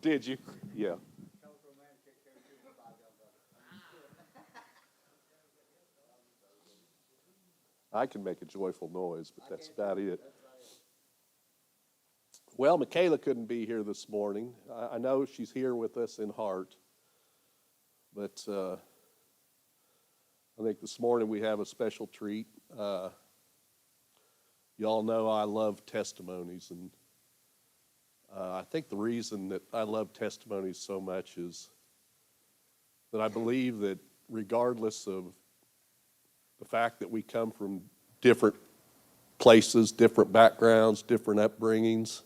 Did you? Yeah. I can make a joyful noise, but that's about it. Well, Michaela couldn't be here this morning. I know she's here with us in heart, but I think this morning we have a special treat. Y'all know I love testimonies, and I think the reason that I love testimonies so much is that I believe that regardless of the fact that we come from different places, different backgrounds, different upbringings,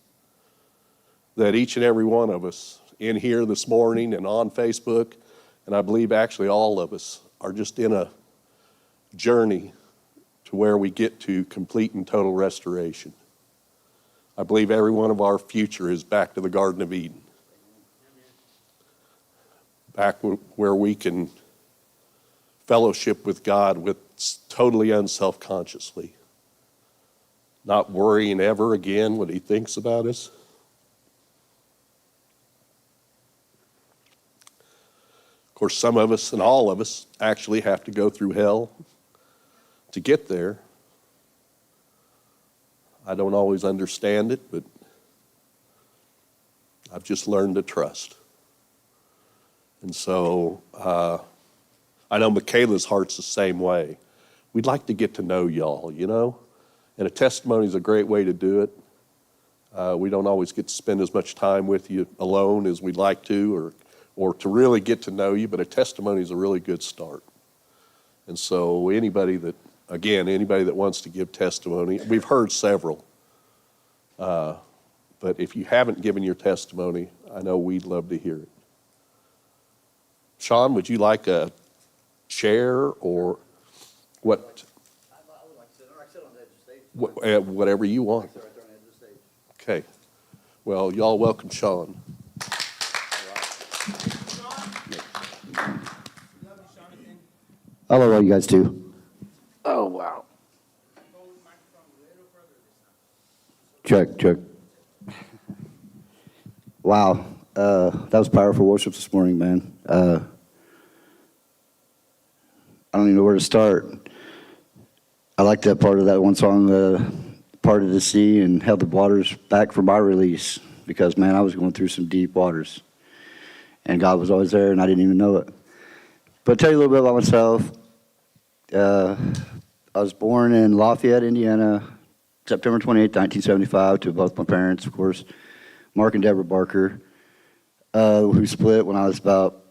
that each and every one of us in here this morning and on Facebook, and I believe actually all of us, are just in a journey to where we get to complete and total restoration. I believe every one of our future is back to the Garden of Eden. Back where we can fellowship with God with totally unself-consciously. Not worrying ever again what he thinks about us. Of course, some of us and all of us actually have to go through hell to get there. I don't always understand it, but I've just learned to trust. And so I know Michaela's heart's the same way. We'd like to get to know y'all, you know? And a testimony is a great way to do it. We don't always get to spend as much time with you alone as we'd like to, or to really get to know you, but a testimony is a really good start. And so anybody that wants to give testimony, we've heard several. But if you haven't given your testimony, I know we'd love to hear it. Sean, would you like a chair or what? I would like to sit on the edge of the stage. Whatever you want. Sit right there on the edge of the stage. Okay. Well, y'all welcome Sean. I love all you guys too. Oh, wow. Check. Wow. That was powerful worship this morning, man. I don't even know where to start. I like that part of that one song, Parted the Sea and Held the Waters Back for my release, because, man, I was going through some deep waters. And God was always there, and I didn't even know it. But I'll tell you a little bit about myself. I was born in Lafayette, Indiana, September 28, 1975, to both my parents, of course, Mark and Deborah Barker, who split when I was about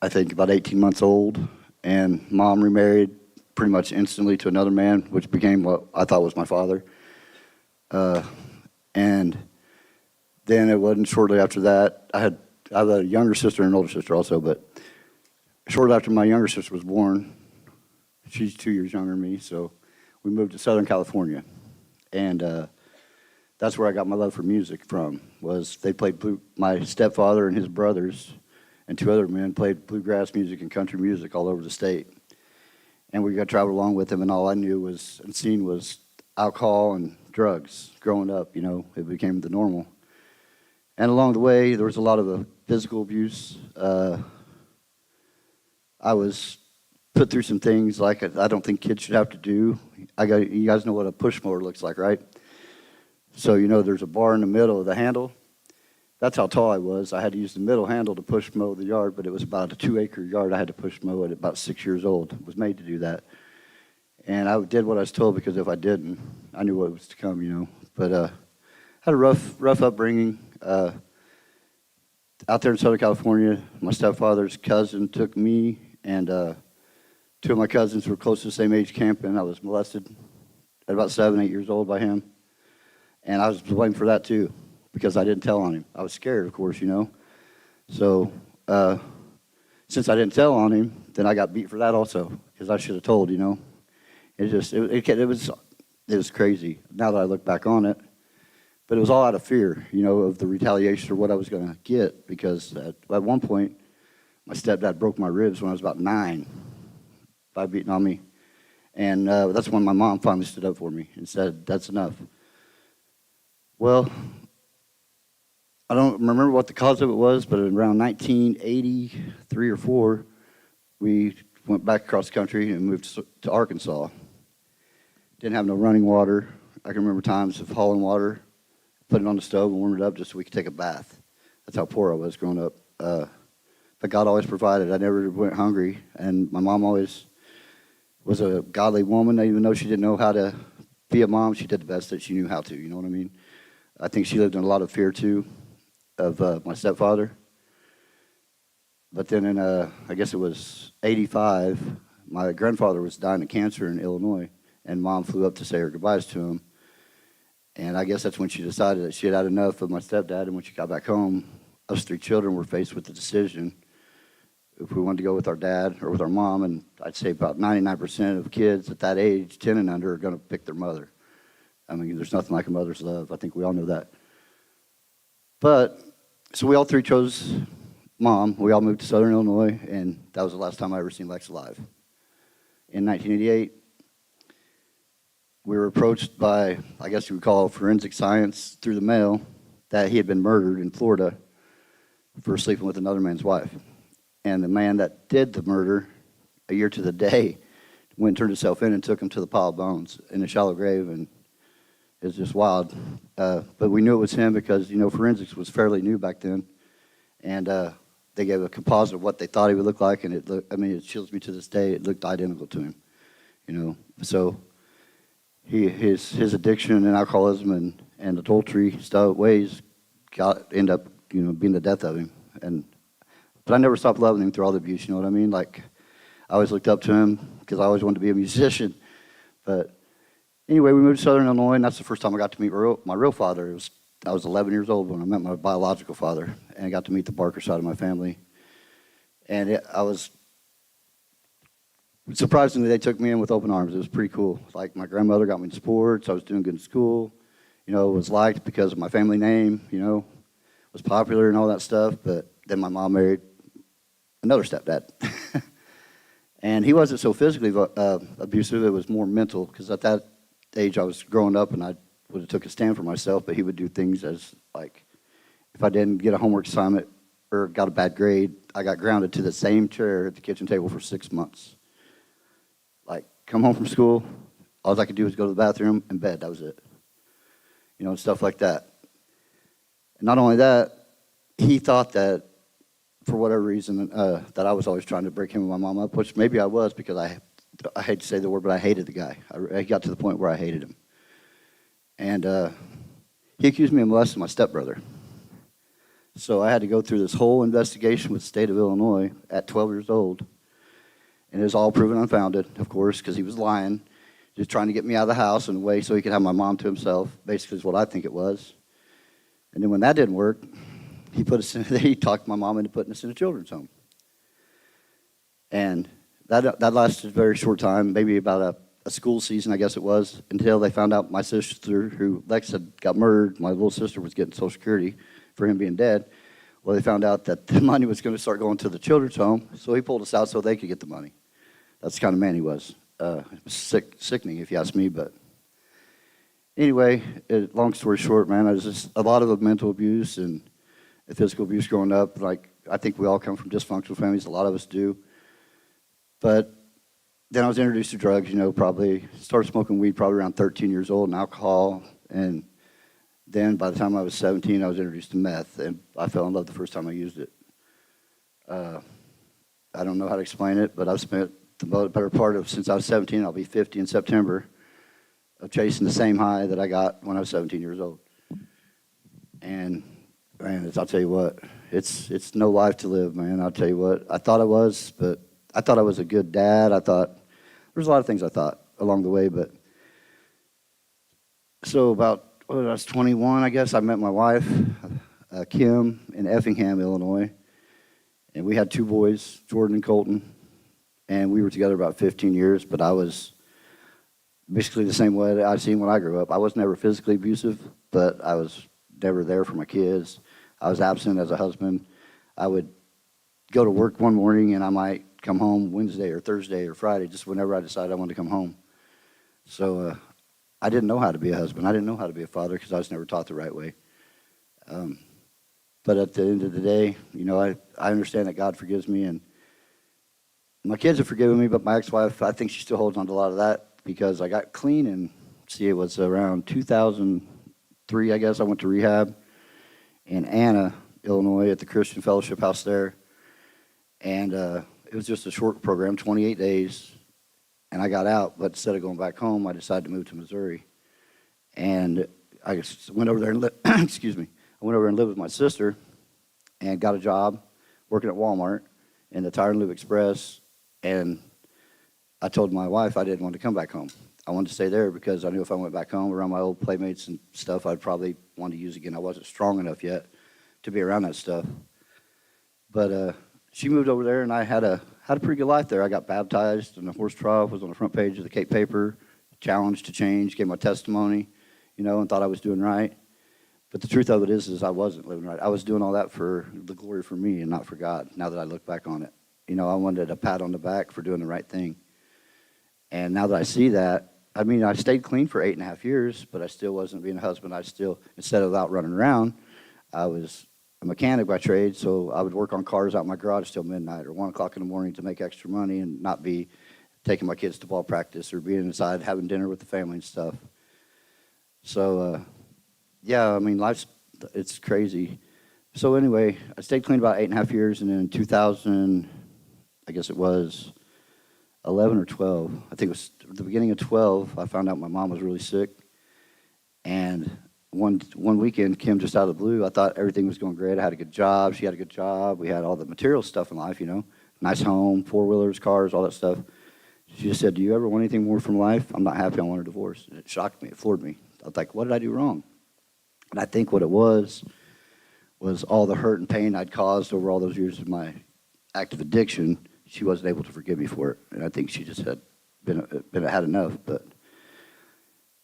18 months old. And Mom remarried pretty much instantly to another man, which became what I thought was my father. And then it wasn't shortly after that. I have a younger sister and an older sister also, but shortly after my younger sister was born, she's 2 years younger than me, so we moved to Southern California. And that's where I got my love for music from, was they played my stepfather and his brothers and two other men played bluegrass music and country music all over the state. And we got to travel along with them, and all I knew was and seen was alcohol and drugs growing up. You know, it became the normal. And along the way, there was a lot of physical abuse. I was put through some things like I don't think kids should have to do. You guys know what a push mower looks like, right? So, you know, there's a bar in the middle of the handle. That's how tall I was. I had to use the middle handle to push mow the yard, but it was about a 2-acre yard I had to push mow at about 6 years old. I was made to do that. And I did what I was told, because if I didn't, I knew what was to come, you know. But had a rough upbringing. Out there in Southern California, my stepfather's cousin took me, and two of my cousins were close to the same age camping. I was molested at about 7, 8 years old by him. And I was blamed for that too, because I didn't tell on him. I was scared, of course, you know. So since I didn't tell on him, then I got beat for that also, because I should have told, you know. It was crazy now that I look back on it. But it was all out of fear, you know, of the retaliation or what I was going to get, because at one point, my stepdad broke my ribs when I was about 9 by beating on me. And that's when my mom finally stood up for me and said, that's enough. Well, I don't remember what the cause of it was, but around 1983 or 4, we went back across the country and moved to Arkansas. Didn't have no running water. I can remember times of hauling water, putting it on the stove and warming it up just so we could take a bath. That's how poor I was growing up. But God always provided. I never went hungry, and my mom always was a godly woman. Even though she didn't know how to be a mom, she did the best that she knew how to, you know what I mean? I think she lived in a lot of fear, too, of my stepfather. But then in, I guess it was 85, my grandfather was dying of cancer in Illinois, and Mom flew up to say her goodbyes to him. And I guess that's when she decided that she had had enough of my stepdad, and when she got back home, us 3 children were faced with the decision if we wanted to go with our dad or with our mom, and I'd say about 99% of kids at that age, 10 and under, are going to pick their mother. I mean, there's nothing like a mother's love. I think we all know that. But, so we all 3 chose Mom. We all moved to Southern Illinois, and that was the last time I ever seen Lex alive. In 1988, we were approached by, I guess you would call forensic science through the mail, that he had been murdered in Florida for sleeping with another man's wife. And the man that did the murder, a year to the day, went and turned himself in and took him to the pile of bones in a shallow grave, and it was just wild. But we knew it was him because, you know, forensics was fairly new back then, and they gave a composite of what they thought he would look like, and it looked, I mean, it chills me to this day, it looked identical to him, you know. So his addiction and alcoholism and adultery ways end up, you know, being the death of him. But I never stopped loving him through all the abuse, you know what I mean? Like, I always looked up to him because I always wanted to be a musician. But anyway, we moved to Southern Illinois, and that's the first time I got to meet my real father. I was 11 years old when I met my biological father, and I got to meet the Barker side of my family. And I was, surprisingly, they took me in with open arms. It was pretty cool. Like, my grandmother got me in sports. I was doing good in school. You know, was liked because of my family name, you know, was popular and all that stuff. But then my mom married another stepdad. And he wasn't so physically abusive. It was more mental, because at that age I was growing up and I would have took a stand for myself, but he would do things as, like, if I didn't get a homework assignment or got a bad grade, I got grounded to the same chair at the kitchen table for 6 months. Like, come home from school, all I could do was go to the bathroom and bed. That was it. You know, stuff like that. And not only that, he thought that, for whatever reason, that I was always trying to break him and my mom up, which maybe I was, because I hate to say the word, but I hated the guy. I got to the point where I hated him. And he accused me of molesting my stepbrother. So I had to go through this whole investigation with the state of Illinois at 12 years old. And it was all proven unfounded, of course, because he was lying, just trying to get me out of the house in a way so he could have my mom to himself, basically is what I think it was. And then when that didn't work, he talked my mom into putting us in a children's home. And that lasted a very short time, maybe about a school season, I guess it was, until they found out my sister, who Lex had got murdered, my little sister was getting Social Security for him being dead. Well, they found out that the money was going to start going to the children's home, so he pulled us out so they could get the money. That's the kind of man he was. It was sickening, if you ask me, but anyway, long story short, man, it was just a lot of mental abuse and physical abuse growing up. Like, I think we all come from dysfunctional families. A lot of us do. But then I was introduced to drugs, you know, probably started smoking weed probably around 13 years old, and alcohol. And then by the time I was 17, I was introduced to meth, and I fell in love the first time I used it. I don't know how to explain it, but I've spent the better part of, since I was 17, I'll be 50 in September, of chasing the same high that I got when I was 17 years old. And man, I'll tell you what, it's no life to live, man. I'll tell you what, I thought I was, but I thought I was a good dad. I thought, there's a lot of things I thought along the way, but so about, when I was 21, I guess, I met my wife, Kim, in Effingham, Illinois, and we had 2 boys, Jordan and Colton, and we were together about 15 years, but I was basically the same way that I'd seen when I grew up. I was never physically abusive, but I was never there for my kids. I was absent as a husband. I would go to work one morning and I might come home Wednesday or Thursday or Friday, just whenever I decided I wanted to come home. So I didn't know how to be a husband. I didn't know how to be a father because I was never taught the right way. But at the end of the day, I understand that God forgives me, and my kids have forgiven me, but my ex-wife, I think she still holds on to a lot of that because I got clean, and see, it was around 2003, I guess. I went to rehab in Anna, Illinois, at the Christian Fellowship House there, and it was just a short program, 28 days, and I got out. But instead of going back home, I decided to move to Missouri, and I just went over there and excuse me. I went over and lived with my sister, and got a job working at Walmart in the Tire and Lube Express. And I told my wife I didn't want to come back home. I wanted to stay there because I knew if I went back home around my old playmates and stuff, I'd probably want to use again. I wasn't strong enough yet to be around that stuff. But she moved over there, and I had a pretty good life there. I got baptized in the horse trough, was on the front page of the Cape paper, challenged to change, gave my testimony, and thought I was doing right. But the truth of it is I wasn't living right. I was doing all that for the glory for me and not for God, now that I look back on it. I wanted a pat on the back for doing the right thing. And now that I see that, I stayed clean for 8.5 years, but I still wasn't being a husband. I still, instead of out running around, I was a mechanic by trade, so I would work on cars out in my garage till midnight or 1 o'clock in the morning to make extra money and not be taking my kids to ball practice or being inside having dinner with the family and stuff. So, it's crazy. So anyway, I stayed clean about 8.5 years, and then in 2000, I guess it was 11 or 12. I think it was the beginning of 12. I found out my mom was really sick, and one weekend, Kim, just out of the blue, I thought everything was going great. I had a good job. She had a good job. We had all the material stuff in life, nice home, four-wheelers, cars, all that stuff. She just said, "Do you ever want anything more from life?" I'm not happy. I want a divorce. And it shocked me. It floored me. I was like, what did I do wrong? And I think what it was all the hurt and pain I'd caused over all those years of my active addiction. She wasn't able to forgive me for it, and I think she just had had enough. But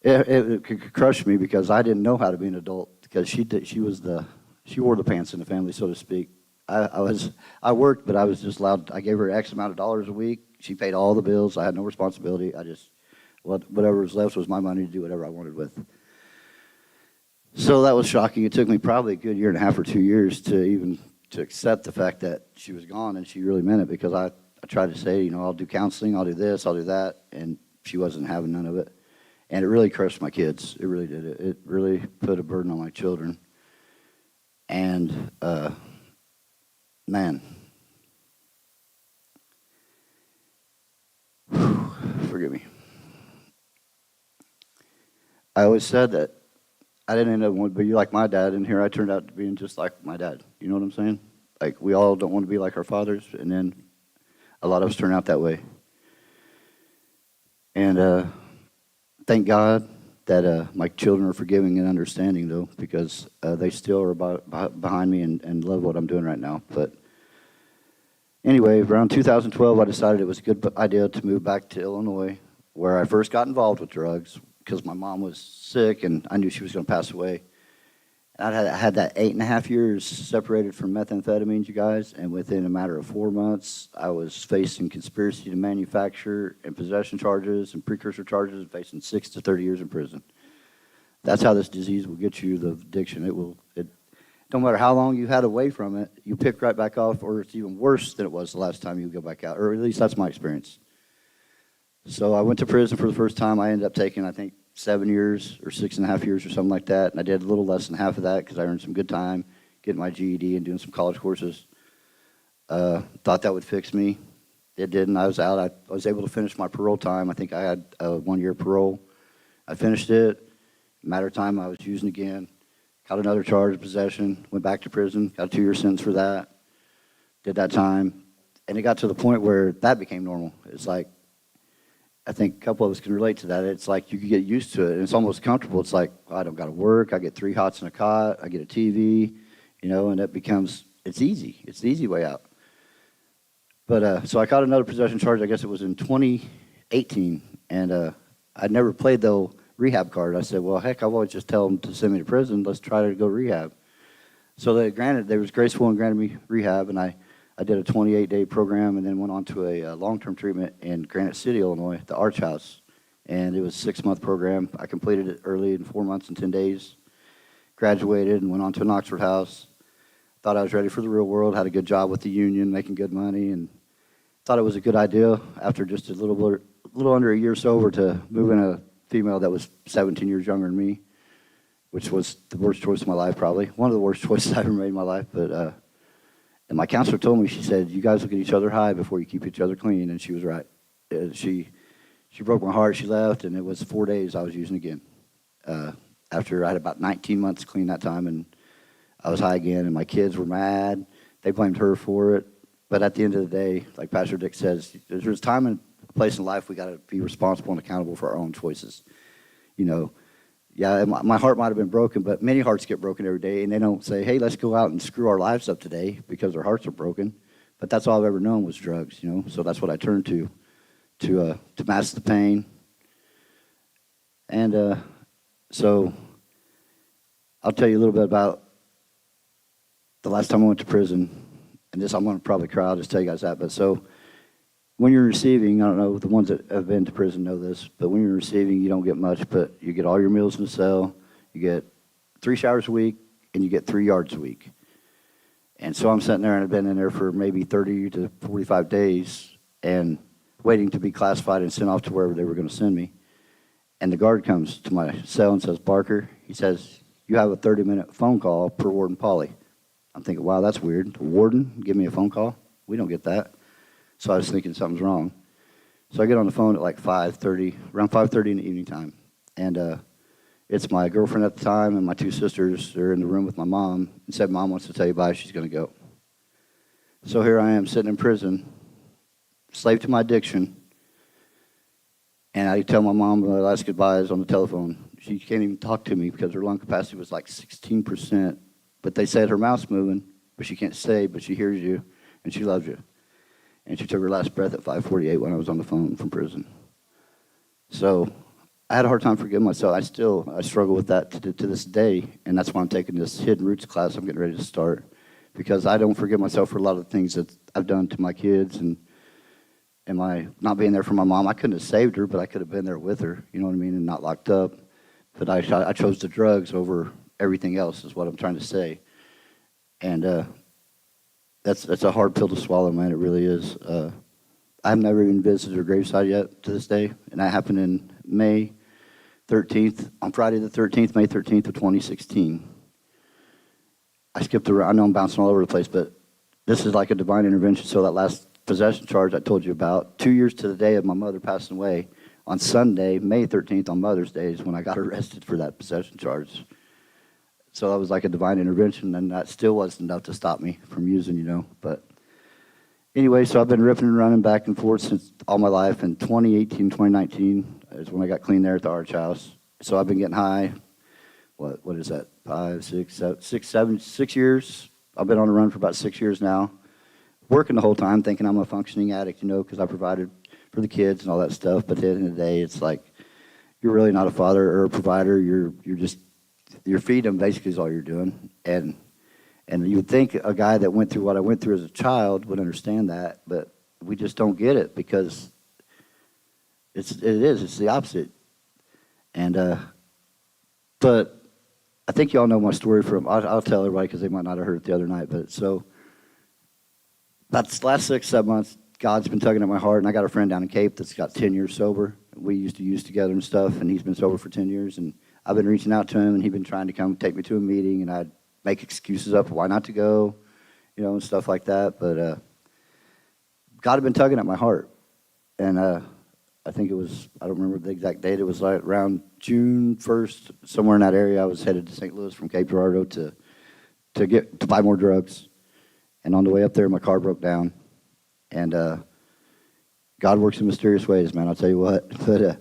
it could crush me because I didn't know how to be an adult because she wore the pants in the family, so to speak. I worked, but I was just allowed. I gave her X amount of dollars a week. She paid all the bills. I had no responsibility. Whatever was left was my money to do whatever I wanted with. So that was shocking. It took me probably a good 1.5 or 2 years to accept the fact that she was gone, and she really meant it because I tried to say, I'll do counseling, I'll do this, I'll do that, and she wasn't having none of it. And it really crushed my kids. It really did. It really put a burden on my children. And, man, forgive me. I always said that I didn't end up wanting to be like my dad, and here I turned out to being just like my dad. You know what I'm saying? Like, we all don't want to be like our fathers, and then a lot of us turn out that way. And thank God that my children are forgiving and understanding, though, because they still are behind me and love what I'm doing right now. But anyway, around 2012, I decided it was a good idea to move back to Illinois, where I first got involved with drugs because my mom was sick, and I knew she was going to pass away. And I had that 8.5 years separated from methamphetamines, you guys, and within a matter of 4 months, I was facing conspiracy to manufacture and possession charges and precursor charges and facing 6 to 30 years in prison. That's how this disease will get you, the addiction. It don't matter how long you had away from it, you pick right back off, or it's even worse than it was the last time you go back out, or at least that's my experience. So I went to prison for the first time. I ended up taking, I think, 7 years or 6.5 years or something like that. And I did a little less than half of that because I earned some good time getting my GED and doing some college courses. Thought that would fix me. It didn't. I was out. I was able to finish my parole time. I think I had a 1-year parole. I finished it. Matter of time, I was using again. Got another charge of possession. Went back to prison. Got a 2-year sentence for that. Did that time. And it got to the point where that became normal. It's like, I think a couple of us can relate to that. It's like you can get used to it, and it's almost comfortable. It's like, I don't got to work. I get 3 hots in a cot. I get a TV, and it becomes, it's easy. It's the easy way out. But so I caught another possession charge. I guess it was in 2018, and I'd never played the rehab card. I said, well, heck, I've always just tell them to send me to prison. Let's try to go rehab. So they was graceful and granted me rehab, and I did a 28-day program and then went on to a long-term treatment in Granite City, Illinois, the Arch House. And it was a 6-month program. I completed it early in 4 months and 10 days, graduated and went on to an Oxford House. thought I was ready for the real world, had a good job with the union, making good money, and thought it was a good idea after just a little under a year sober to move in a female that was 17 years younger than me, which was the worst choice of my life, probably. One of the worst choices I ever made in my life. But and my counselor told me, she said, you guys will get each other high before you keep each other clean, and she was right. She broke my heart, she left, and it was 4 days I was using again. After I had about 19 months clean that time, and I was high again, and my kids were mad. They blamed her for it. But at the end of the day, like Pastor Dick says, there's time and a place in life we got to be responsible and accountable for our own choices. You know, yeah, my heart might have been broken, but many hearts get broken every day, and they don't say, hey, let's go out and screw our lives up today because our hearts are broken. But that's all I've ever known was drugs, you know, so that's what I turned to mask the pain. And so I'll tell you a little bit about the last time I went to prison. And this, I'm going to probably cry, I'll just tell you guys that. But so when you're receiving, I don't know, the ones that have been to prison know this, but when you're receiving, you don't get much, but you get all your meals in the cell, you get 3 showers a week, and you get 3 yards a week. And so I'm sitting there, and I've been in there for maybe 30 to 45 days and waiting to be classified and sent off to wherever they were going to send me. And the guard comes to my cell and says, Barker, he says, you have a 30-minute phone call per Warden Polly. I'm thinking, wow, that's weird. The warden give me a phone call? We don't get that. So I was thinking something's wrong. So I get on the phone at like 5:30, around 5:30 in the evening time. And it's my girlfriend at the time and my 2 sisters. They're in the room with my mom and said, Mom wants to tell you bye, she's going to go. So here I am sitting in prison, slave to my addiction. And I tell my mom the last goodbyes on the telephone. She can't even talk to me because her lung capacity was like 16%. But they said her mouth's moving, but she can't say, but she hears you, and she loves you. And she took her last breath at 5:48 when I was on the phone from prison. So I had a hard time forgiving myself. I struggle with that to this day, and that's why I'm taking this Hidden Roots class I'm getting ready to start, because I don't forgive myself for a lot of the things that I've done to my kids and my not being there for my mom. I couldn't have saved her, but I could have been there with her, you know what I mean, and not locked up. But I chose the drugs over everything else is what I'm trying to say. And that's a hard pill to swallow, man. It really is. I've never even visited her graveside yet to this day, and that happened in May 13th, on Friday the 13th, May 13th of 2016. I skipped around. I know I'm bouncing all over the place, but this is like a divine intervention. So that last possession charge I told you about, 2 years to the day of my mother passing away, on Sunday, May 13th, on Mother's Day, is when I got arrested for that possession charge. So that was like a divine intervention, and that still wasn't enough to stop me from using, you know. But anyway, so I've been ripping and running back and forth since all my life. In 2018, 2019 is when I got clean there at the Arch House. So I've been getting high. What is that? 6 years. I've been on the run for about 6 years now. Working the whole time, thinking I'm a functioning addict, you know, because I provided for the kids and all that stuff. But at the end of the day, it's like you're really not a father or a provider. You're feeding them basically is all you're doing. And you would think a guy that went through what I went through as a child would understand that, but we just don't get it because it's the opposite. And but I think y'all know my story from. I'll tell everybody because they might not have heard it the other night. But so that's the last 6-7 months. God's been tugging at my heart, and I got a friend down in Cape that's got 10 years sober. We used to use together and stuff, and he's been sober for 10 years. And I've been reaching out to him, and he's been trying to come take me to a meeting, and I'd make excuses up why not to go, you know, and stuff like that. But God had been tugging at my heart, and I think it was, I don't remember the exact date. It was like around June 1st, somewhere in that area. I was headed to St. Louis from Cape Girardeau to buy more drugs. And on the way up there, my car broke down. And God works in mysterious ways, man, I'll tell you what. But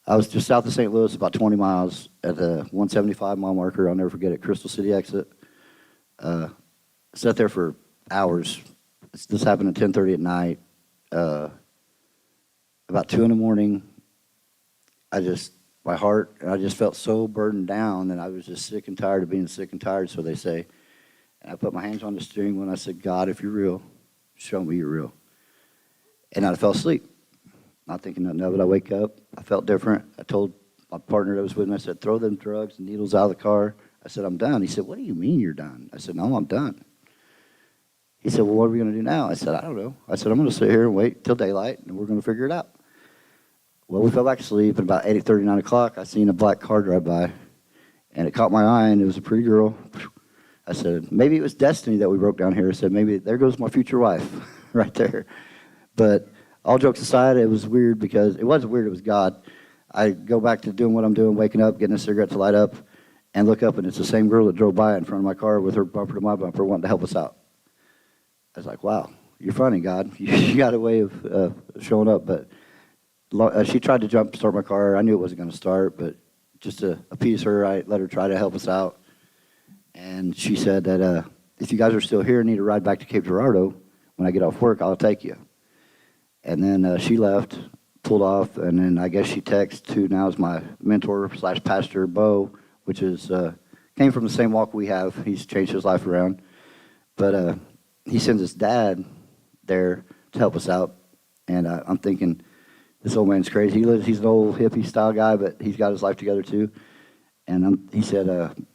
I was just south of St. Louis, about 20 miles at the 175 mile marker. I'll never forget it, Crystal City exit. Sat there for hours. This happened at 10:30 at night. About 2 in the morning, I just felt so burdened down, and I was just sick and tired of being sick and tired, so they say. And I put my hands on the steering wheel, and I said, God, if you're real, show me you're real. And I fell asleep, not thinking nothing of it. I wake up, I felt different. I told my partner that was with me, I said, throw them drugs and needles out of the car. I said, I'm done. He said, what do you mean you're done? I said, no, I'm done. He said, well, what are we going to do now? I said, I don't know. I said, I'm going to sit here and wait till daylight, and we're going to figure it out. Well, we fell back asleep, and about 8:30, 9 o'clock, I seen a black car drive by, and it caught my eye, and it was a pretty girl. I said, maybe it was destiny that we broke down here. I said, maybe there goes my future wife right there. But all jokes aside, it was weird because it wasn't weird, it was God. I go back to doing what I'm doing, waking up, getting a cigarette to light up, and look up, and it's the same girl that drove by in front of my car with her bumper to my bumper wanting to help us out. I was like, wow, you're funny, God. You got a way of showing up. But she tried to start my car. I knew it wasn't going to start, but just to appease her, I let her try to help us out. And she said that if you guys are still here and need a ride back to Cape Girardeau, when I get off work, I'll take you. And then she left, pulled off, and then I guess she texted who now is my mentor / pastor, Bo, which is came from the same walk we have. He's changed his life around. But he sends his dad there to help us out. And I'm thinking, this old man's crazy. He's an old hippie style guy, but he's got his life together too. And he said,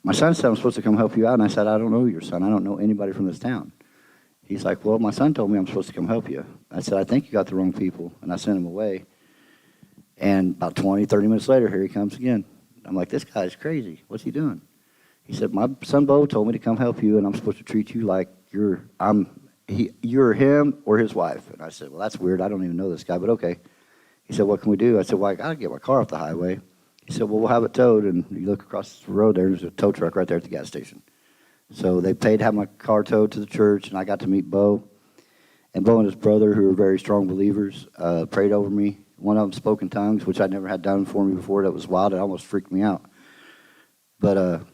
my son said I'm supposed to come help you out. And I said, I don't know your son. I don't know anybody from this town. He's like, well, my son told me I'm supposed to come help you. I said, I think you got the wrong people. And I sent him away. And about 20, 30 minutes later, here he comes again. I'm like, this guy's crazy. What's he doing? He said, my son Bo told me to come help you, and I'm supposed to treat you like you're him or his wife. And I said, well, that's weird. I don't even know this guy, but okay. He said, what can we do? I said, well, I got to get my car off the highway. He said, well, we'll have it towed. And you look across the road there's a tow truck right there at the gas station. So they paid to have my car towed to the church, and I got to meet Bo. And Bo and his brother, who were very strong believers, prayed over me. One of them spoke in tongues, which I'd never had done for me before. That was wild. It almost freaked me out. But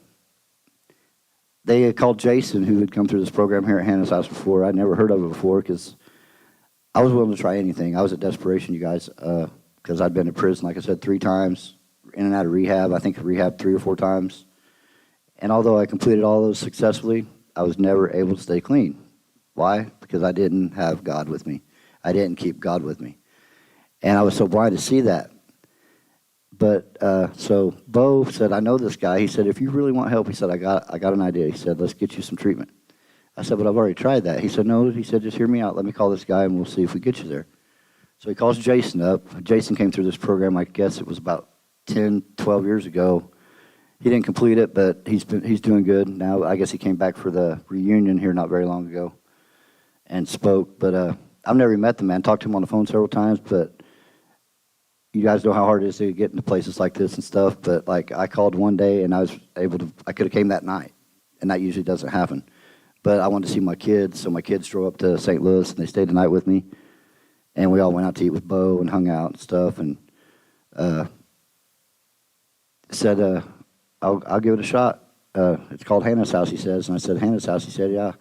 they had called Jason, who had come through this program here at Hannah's house before. I'd never heard of it before because I was willing to try anything. I was at desperation, you guys, because I'd been to prison, like I said, 3 times, in and out of rehab. I think rehab 3 or 4 times. And although I completed all those successfully, I was never able to stay clean. Why? Because I didn't have God with me. I didn't keep God with me. And I was so blind to see that. But so Bo said, I know this guy. He said, if you really want help, he said, I got an idea. He said, let's get you some treatment. I said, but I've already tried that. He said, no. He said, just hear me out. Let me call this guy, and we'll see if we get you there. So he calls Jason up. Jason came through this program, I guess it was about 10, 12 years ago. He didn't complete it, but he's doing good now. I guess he came back for the reunion here not very long ago and spoke. But I've never met the man. Talked to him on the phone several times, but you guys know how hard it is to get into places like this and stuff. But like I called one day, and I could have came that night, and that usually doesn't happen. But I wanted to see my kids, so my kids drove up to St. Louis, and they stayed the night with me. And we all went out to eat with Bo and hung out and stuff, and said, I'll give it a shot. It's called Hannah's House, he says. And I said, Hannah's House? He said, yeah.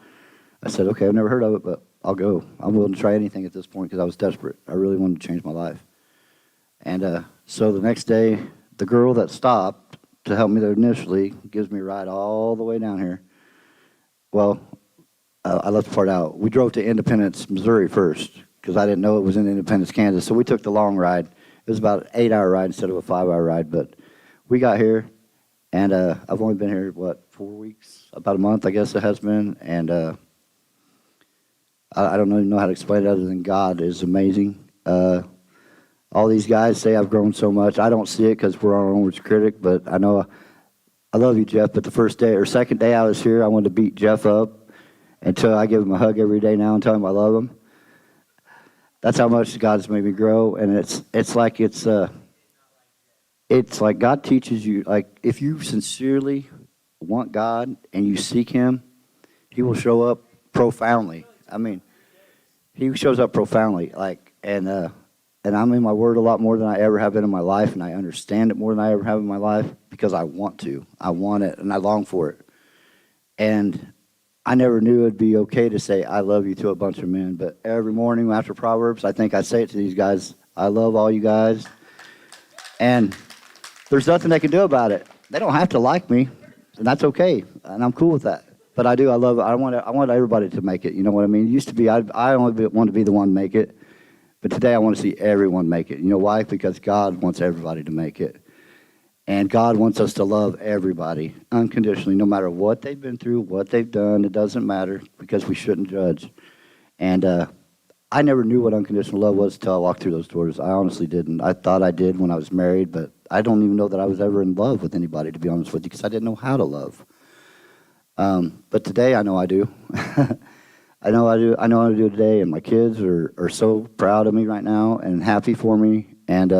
I said, okay, I've never heard of it, but I'll go. I'm willing to try anything at this point because I was desperate. I really wanted to change my life. And so the next day, the girl that stopped to help me there initially gives me a ride all the way down here. Well, I left the part out. We drove to Independence, Missouri first because I didn't know it was in Independence, Kansas. So we took the long ride. It was about an 8-hour ride instead of a 5-hour ride. But we got here, and I've only been here, 4 weeks? About a month, I guess it has been. And I don't even know how to explain it other than God is amazing. All these guys say I've grown so much. I don't see it because we're our own worst critic, but I know I love you, Jeff. But the first day or second day I was here, I wanted to beat Jeff up until I give him a hug every day now and tell him I love him. That's how much God has made me grow, and it's like God teaches you, like if you sincerely want God and you seek Him, He will show up profoundly. I mean, He shows up profoundly, and I'm in my Word a lot more than I ever have been in my life, and I understand it more than I ever have in my life because I want to. I want it, and I long for it. And I never knew it'd be okay to say I love you to a bunch of men, but every morning after Proverbs, I think I say it to these guys, I love all you guys. And there's nothing they can do about it. They don't have to like me, and that's okay, and I'm cool with that. But I do, I love it. I want everybody to make it, you know what I mean? It used to be, I only want to be the one to make it, but today I want to see everyone make it. You know why? Because God wants everybody to make it. And God wants us to love everybody unconditionally, no matter what they've been through, what they've done. It doesn't matter because we shouldn't judge. And I never knew what unconditional love was until I walked through those doors. I honestly didn't. I thought I did when I was married, but I don't even know that I was ever in love with anybody, to be honest with you, because I didn't know how to love. But today I know I do. I know I do. I know how to do it today, and my kids are so proud of me right now and happy for me. And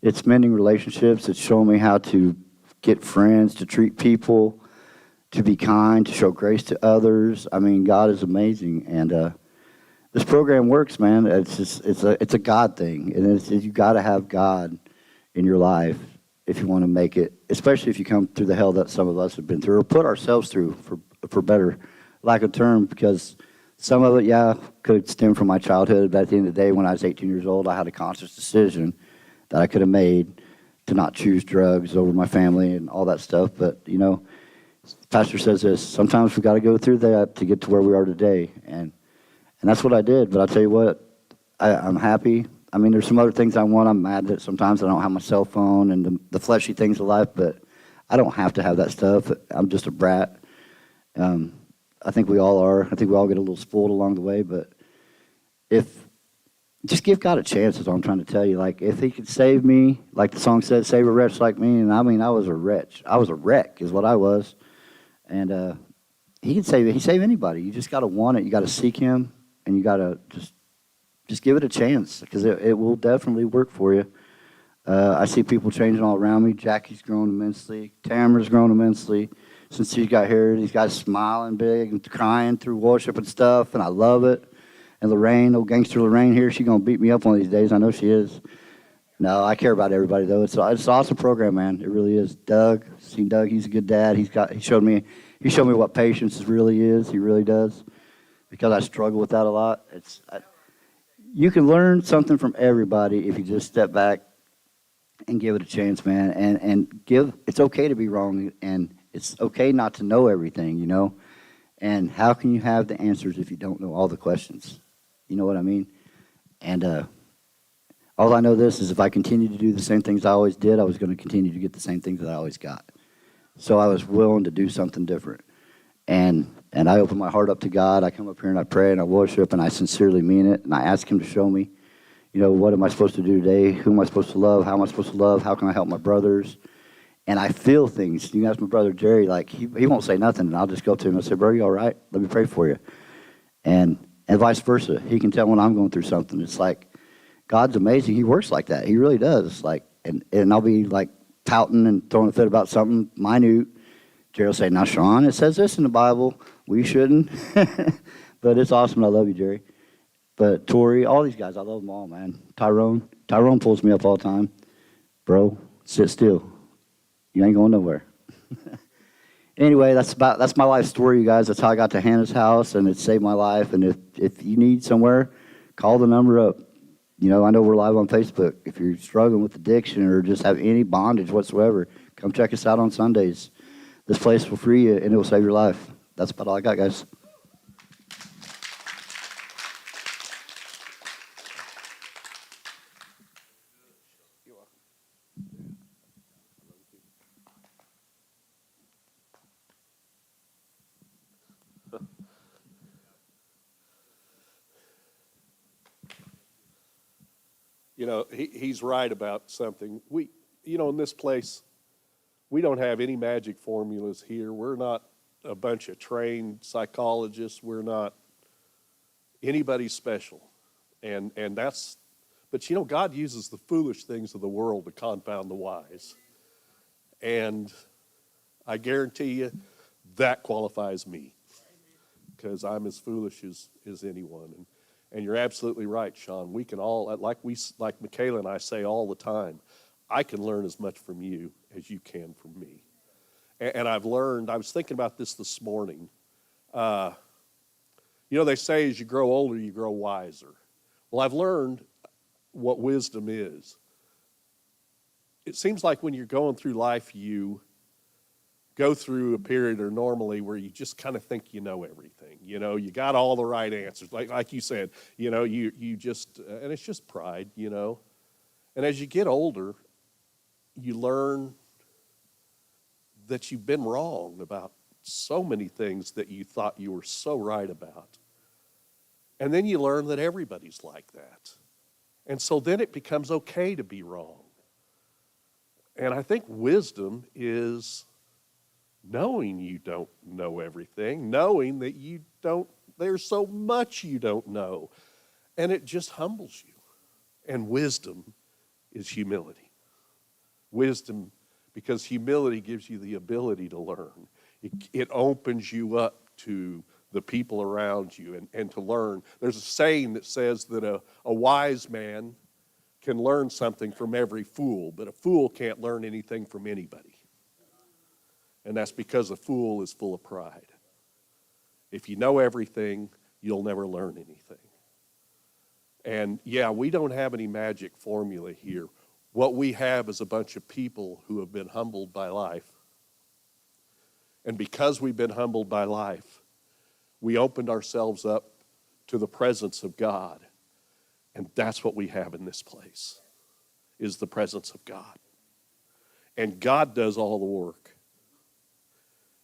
it's mending relationships. It's showing me how to get friends, to treat people, to be kind, to show grace to others. I mean, God is amazing, and this program works, man. It's a God thing, and you got to have God in your life if you want to make it, especially if you come through the hell that some of us have been through or put ourselves through, for better lack of term, because some of it, yeah, could stem from my childhood, but at the end of the day, when I was 18 years old, I had a conscious decision that I could have made to not choose drugs over my family and all that stuff. But, you know, Pastor says this, sometimes we've got to go through that to get to where we are today. And that's what I did. But I'll tell you what, I'm happy. I mean, there's some other things I want. I'm mad that sometimes I don't have my cell phone and the fleshy things of life, but I don't have to have that stuff. I'm just a brat. I think we all are. I think we all get a little spoiled along the way, but just give God a chance is all I'm trying to tell you. Like, if he could save me, like the song says, save a wretch like me, and I mean, I was a wretch. I was a wreck is what I was. And he can save it. He can save anybody. You just got to want it. You got to seek him, and you got to just give it a chance, because it will definitely work for you. I see people changing all around me. Jackie's grown immensely. Tamara's grown immensely. Since she got here, these guys smiling big and crying through worship and stuff, and I love it. And Lorraine, old gangster Lorraine here, she's going to beat me up one of these days. I know she is. No, I care about everybody, though. It's an awesome program, man. It really is. Doug, seen Doug, he's a good dad. He showed me what patience really is. He really does, because I struggle with that a lot. You can learn something from everybody if you just step back and give it a chance, man. It's okay to be wrong, and it's okay not to know everything, you know. And how can you have the answers if you don't know all the questions? You know what I mean? And all I know this is, if I continue to do the same things I always did, I was going to continue to get the same things that I always got. So I was willing to do something different. And I open my heart up to God. I come up here and I pray and I worship, and I sincerely mean it. And I ask him to show me, you know, what am I supposed to do today? Who am I supposed to love? How am I supposed to love? How can I help my brothers? And I feel things. You can ask my brother Jerry, like, he won't say nothing, and I'll just go to him and say, bro, you all right? Let me pray for you. And vice versa. He can tell when I'm going through something. It's like, God's amazing. He works like that. He really does. Like, and I'll be like pouting and throwing a fit about something minute. Jerry will say, now, Sean, it says this in the Bible. We shouldn't. But it's awesome. I love you, Jerry. But Tori, all these guys, I love them all, man. Tyrone pulls me up all the time. Bro, sit still. You ain't going nowhere. Anyway, that's my life story, you guys. That's how I got to Hannah's house, and it saved my life. And if you need somewhere, call the number up. You know, I know we're live on Facebook. If you're struggling with addiction or just have any bondage whatsoever, come check us out on Sundays. This place will free you, and it will save your life. That's about all I got, guys. You know, he's right about something. In this place, we don't have any magic formulas here. We're not a bunch of trained psychologists. We're not anybody special. But God uses the foolish things of the world to confound the wise. And I guarantee you that qualifies me, because I'm as foolish as anyone. And you're absolutely right, Sean. We can all, like Michaela and I say all the time, I can learn as much from you as you can from me. And I've learned, I was thinking about this morning. They say as you grow older, you grow wiser. Well, I've learned what wisdom is. It seems like when you're going through life, you go through a period or normally where you just kind of think you know everything. You got all the right answers. Like you said, you just, and it's just pride, And as you get older, you learn that you've been wrong about so many things that you thought you were so right about. And then you learn that everybody's like that. And so then it becomes okay to be wrong. And I think wisdom is knowing you don't know everything, knowing that there's so much you don't know. And it just humbles you. And wisdom is humility. Wisdom, because humility gives you the ability to learn. It opens you up to the people around you and to learn. There's a saying that says that a wise man can learn something from every fool, but a fool can't learn anything from anybody. And that's because a fool is full of pride. If you know everything, you'll never learn anything. And yeah, we don't have any magic formula here. What we have is a bunch of people who have been humbled by life. And because we've been humbled by life, we opened ourselves up to the presence of God. And that's what we have in this place, is the presence of God. And God does all the work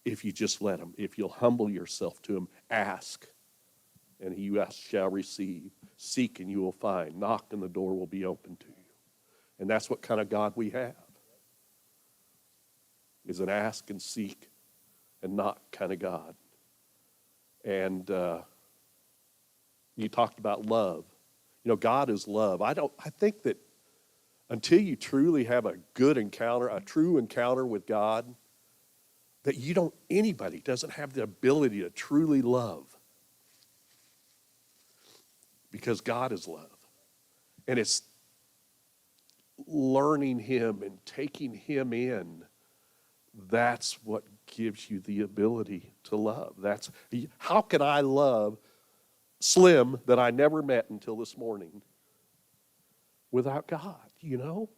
if you just let him. If you'll humble yourself to him, ask, and you shall receive. Seek, and you will find. Knock, and the door will be open to you. And that's what kind of God we have, is an ask and seek and knock kind of God. And you talked about love. You know, God is love. I think that until you truly have a good encounter, a true encounter with God, that anybody doesn't have the ability to truly love. Because God is love. And it's learning him and taking him in. That's what gives you the ability to love. How can I love Slim that I never met until this morning without God, you know?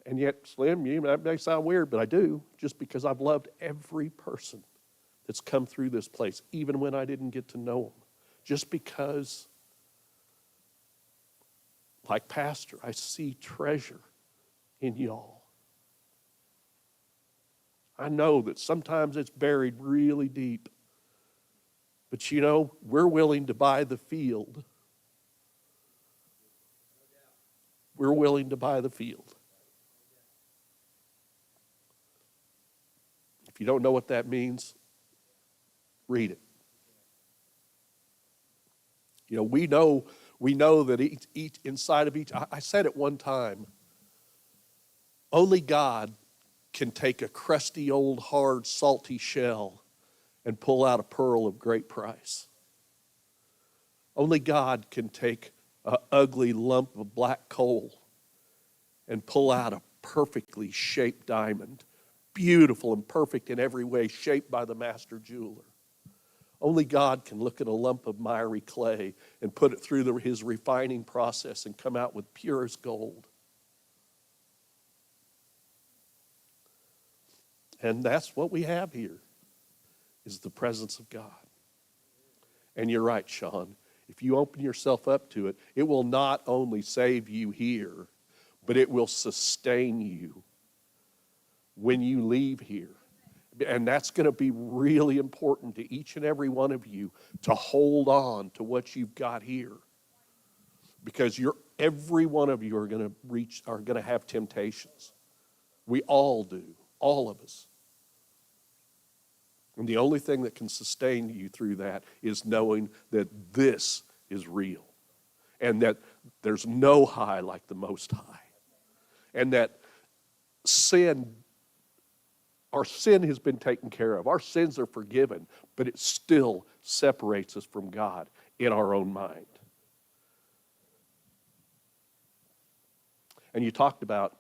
And yet, Slim, that may sound weird, but I do, just because I've loved every person that's come through this place, even when I didn't get to know them. Just because, like Pastor, I see treasure in y'all. I know that sometimes it's buried really deep. But you know, we're willing to buy the field. We're willing to buy the field. If you don't know what that means, read it. You know, we know that each inside of each, I said it one time, only God can take a crusty, old, hard, salty shell and pull out a pearl of great price. Only God can take an ugly lump of black coal and pull out a perfectly shaped diamond, beautiful and perfect in every way, shaped by the master jeweler. Only God can look at a lump of miry clay and put it through his refining process and come out with purest gold. And that's what we have here, is the presence of God. And you're right, Sean. If you open yourself up to it, it will not only save you here, but it will sustain you when you leave here. And that's going to be really important to each and every one of you, to hold on to what you've got here. Because every one of you are going to have temptations. We all do, all of us. And the only thing that can sustain you through that is knowing that this is real. And that there's no high like the Most High. And that our sin has been taken care of. Our sins are forgiven, but it still separates us from God in our own mind. And you talked about,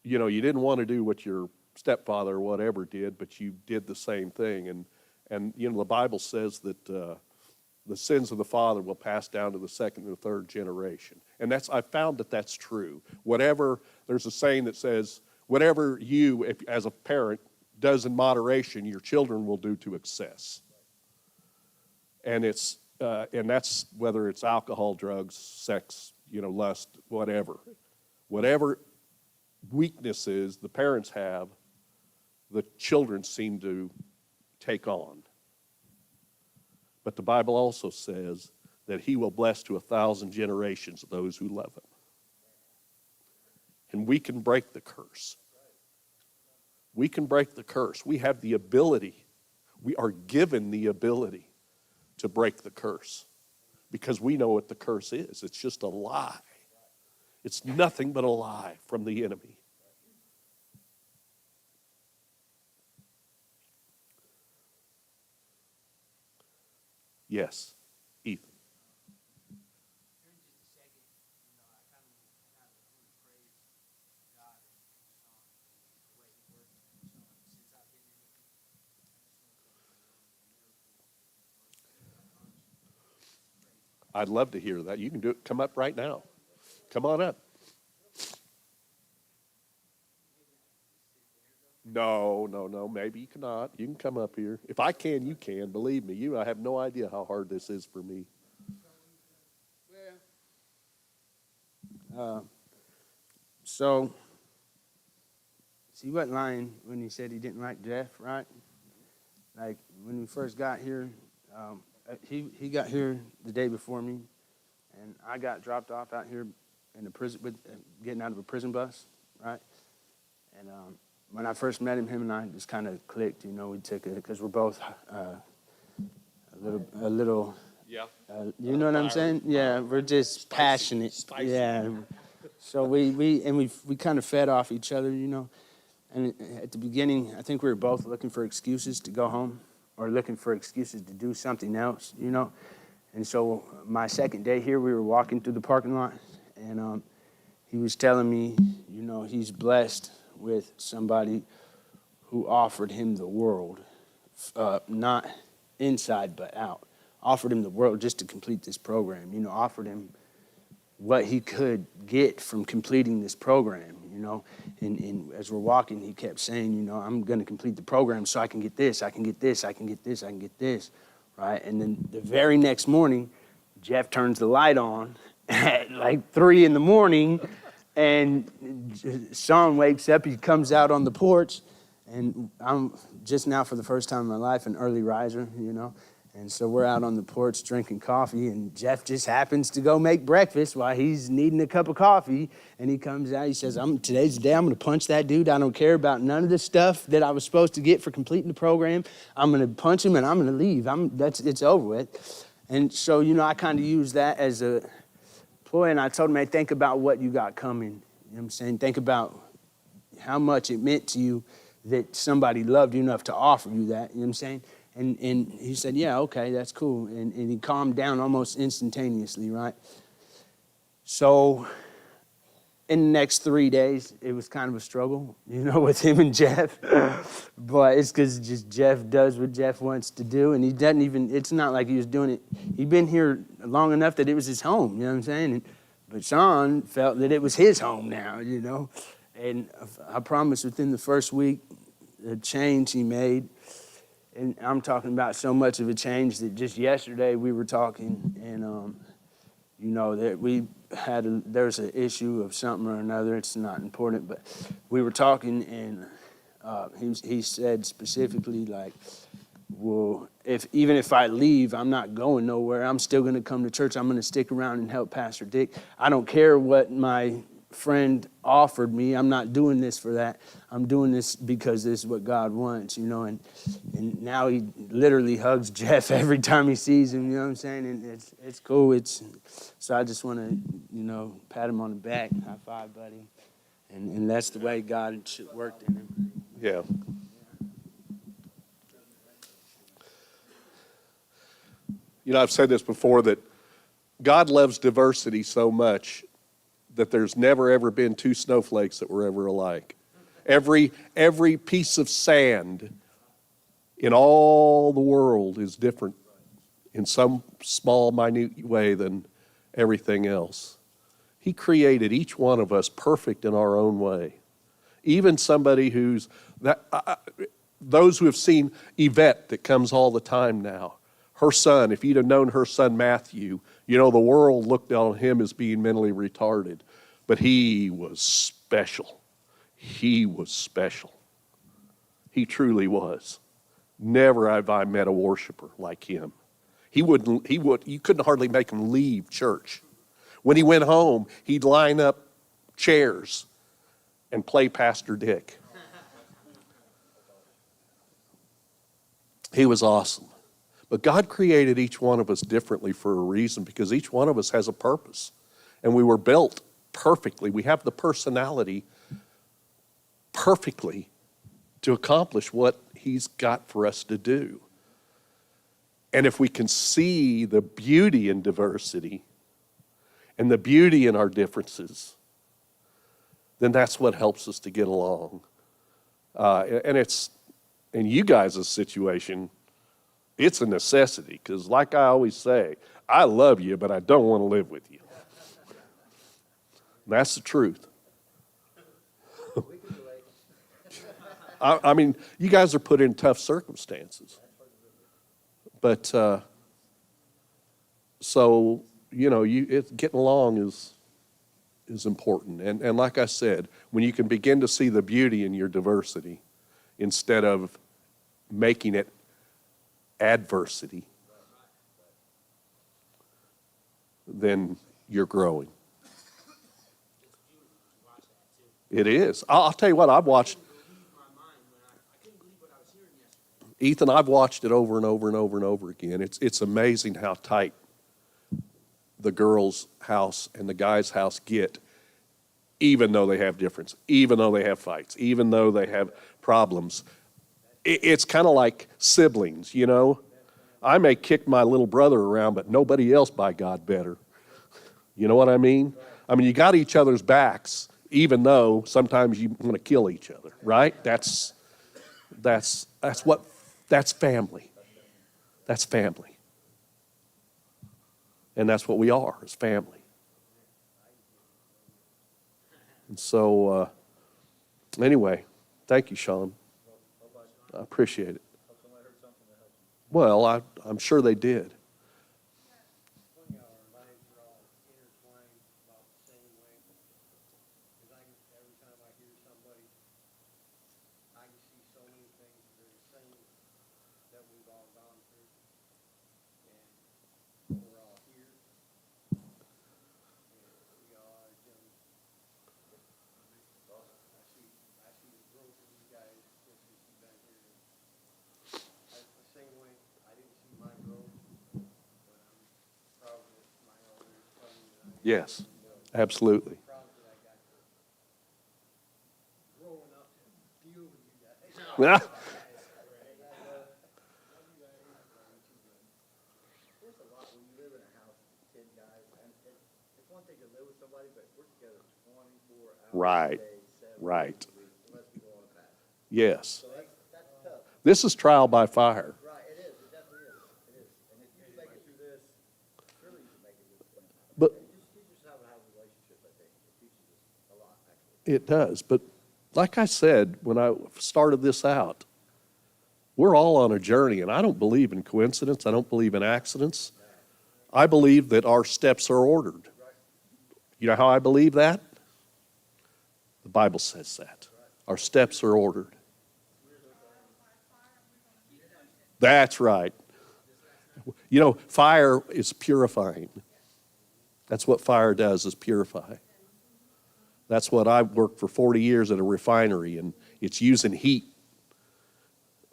you didn't want to do what your stepfather or whatever did, but you did the same thing. And the Bible says that the sins of the father will pass down to the second and the third generation. And I found that that's true. There's a saying that says, whatever you, as a parent, does in moderation, your children will do to excess. And that's whether it's alcohol, drugs, sex, lust, whatever. Whatever weaknesses the parents have, the children seem to take on. But the Bible also says that he will bless to 1,000 generations of those who love him. And we can break the curse. We can break the curse. We have the ability. We are given the ability to break the curse because we know what the curse is. It's just a lie. It's nothing but a lie from the enemy. Yes, Ethan. I'd love to hear that. You can do it. Come up right now. Come on up. No. Maybe you cannot. You can come up here. If I can, you can. Believe me, I have no idea how hard this is for me. So he wasn't lying when he said he didn't like Jeff, right? Like when we first got here, he got here the day before me, and I got dropped off out here in the prison, getting out of a prison bus, right? And when I first met him and I just kind of clicked. We took it because we're both a little. Yeah. You know what I'm saying? Yeah, we're just passionate. Spicy. Yeah. So we kind of fed off each other, And at the beginning, I think we were both looking for excuses to go home or looking for excuses to do something else, And so my second day here, we were walking through the parking lot, and he was telling me, he's blessed with somebody who offered him the world, not inside but out. Offered him the world just to complete this program, offered him what he could get from completing this program, And as we're walking, he kept saying, I'm going to complete the program so I can get this, I can get this, I can get this, I can get this, right? And then the very next morning, Jeff turns the light on at like 3 a.m, and Sean wakes up, he comes out on the porch, and I'm just now for the first time in my life an early riser, And so we're out on the porch drinking coffee, and Jeff just happens to go make breakfast while he's needing a cup of coffee. And he comes out, he says, today's the day I'm going to punch that dude. I don't care about none of the stuff that I was supposed to get for completing the program. I'm going to punch him, and I'm going to leave. It's over with. And so, I kind of use that as a ploy, and I told him, hey, think about what you got coming. You know what I'm saying? Think about how much it meant to you that somebody loved you enough to offer you that. You know what I'm saying? And he said, yeah, okay, that's cool. And he calmed down almost instantaneously, right? So in the next 3 days, it was kind of a struggle, with him and Jeff. But it's because just Jeff does what Jeff wants to do. And he doesn't even, it's not like he was doing it. He'd been here long enough that it was his home, you know what I'm saying? But Sean felt that it was his home now, And I promise within the first week, the change he made. And I'm talking about so much of a change that just yesterday we were talking, and that there's an issue of something or another. It's not important, but we were talking, and he said specifically, like, well, even if I leave, I'm not going nowhere. I'm still going to come to church. I'm going to stick around and help Pastor Dick. I don't care what my friend offered me. I'm not doing this for that. I'm doing this because this is what God wants, And now he literally hugs Jeff every time he sees him, you know what I'm saying? And it's cool. So I just want to, pat him on the back, high five, buddy. And that's the way God worked in him. Yeah. I've said this before, that God loves diversity so much that there's never, ever been 2 snowflakes that were ever alike. Every piece of sand in all the world is different in some small, minute way than everything else. He created each one of us perfect in our own way. Even somebody those who have seen Yvette that comes all the time now, her son, if you'd have known her son Matthew, the world looked on him as being mentally retarded. But he was special. He was special. He truly was. Never have I met a worshiper like him. You couldn't hardly make him leave church. When he went home, he'd line up chairs and play Pastor Dick. He was awesome. But God created each one of us differently for a reason, because each one of us has a purpose. And we were built perfectly. We have the personality perfectly to accomplish what He's got for us to do. And if we can see the beauty in diversity and the beauty in our differences, then that's what helps us to get along. And it's, in you guys' situation, it's a necessity, because like I always say, I love you, but I don't want to live with you. That's the truth. I mean, you guys are put in tough circumstances. But, so, you know, getting along is important. And like I said, when you can begin to see the beauty in your diversity instead of making it adversity, then you're growing. It is. I'll tell you what, Ethan, I've watched it over and over and over and over again. It's amazing how tight the girls' house and the guys' house get, even though they have difference, even though they have fights, even though they have problems. It's kind of like siblings, you know. I may kick my little brother around, but nobody else, by God, better. You know what I mean? I mean, you got each other's backs, even though sometimes you want to kill each other, right? That's family. That's family. And that's what we are, as family. And so, anyway, thank you, Sean. I appreciate it. Well, I'm sure they did. Yes, absolutely. Yeah. Right, right. Yes. This is trial by fire. But it does. But like I said, when I started this out, we're all on a journey, and I don't believe in coincidence. I don't believe in accidents. I believe that our steps are ordered. You know how I believe that? The Bible says that. Our steps are ordered. That's right. You know, fire is purifying. That's what fire does, is purify. That's what I've worked for 40 years at a refinery, and it's using heat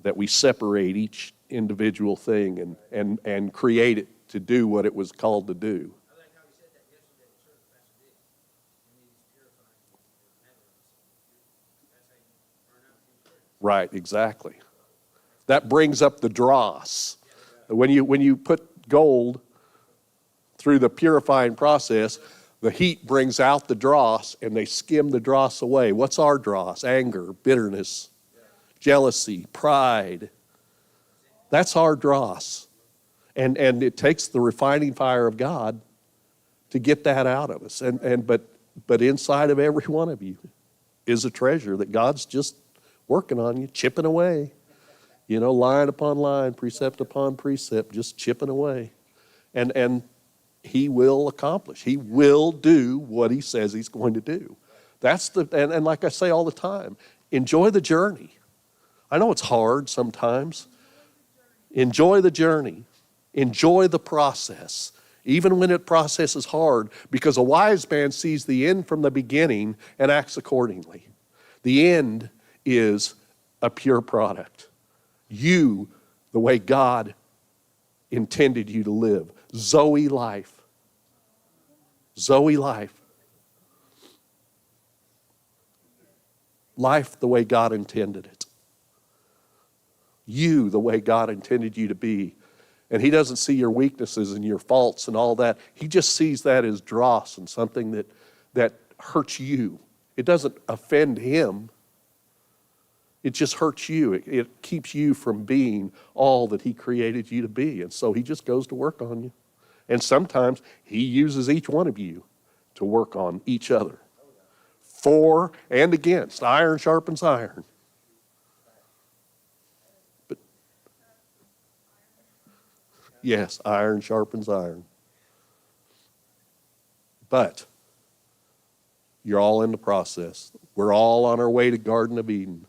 that we separate each individual thing and create it to do what it was called to do. I like how he said that yesterday at church, Pastor Dick. And he's purifying metals. That's how you burn out things. Right, exactly. That brings up the dross. When you put gold through the purifying process, the heat brings out the dross, and they skim the dross away. What's our dross? Anger, bitterness, jealousy, pride. That's our dross. And it takes the refining fire of God to get that out of us. But inside of every one of you is a treasure that God's just working on you, chipping away. You know, line upon line, precept upon precept, just chipping away. And He will accomplish. He will do what He says He's going to do. And like I say all the time, enjoy the journey. I know it's hard sometimes. Enjoy the journey. Enjoy the process, even when it process is hard, because a wise man sees the end from the beginning and acts accordingly. The end is a pure product. You, the way God intended you to live. Zoe life. Zoe life. Life the way God intended it. You the way God intended you to be. And he doesn't see your weaknesses and your faults and all that. He just sees that as dross and something that hurts you. It doesn't offend him. It just hurts you. It keeps you from being all that he created you to be. And so he just goes to work on you. And sometimes he uses each one of you to work on each other. For and against. Iron sharpens iron. But yes, iron sharpens iron. But you're all in the process. We're all on our way to Garden of Eden.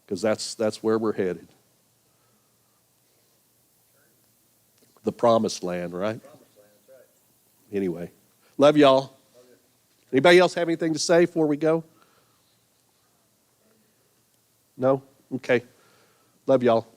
Because that's where we're headed. The promised land, right? Anyway, love y'all. Anybody else have anything to say before we go? No? Okay. Love y'all.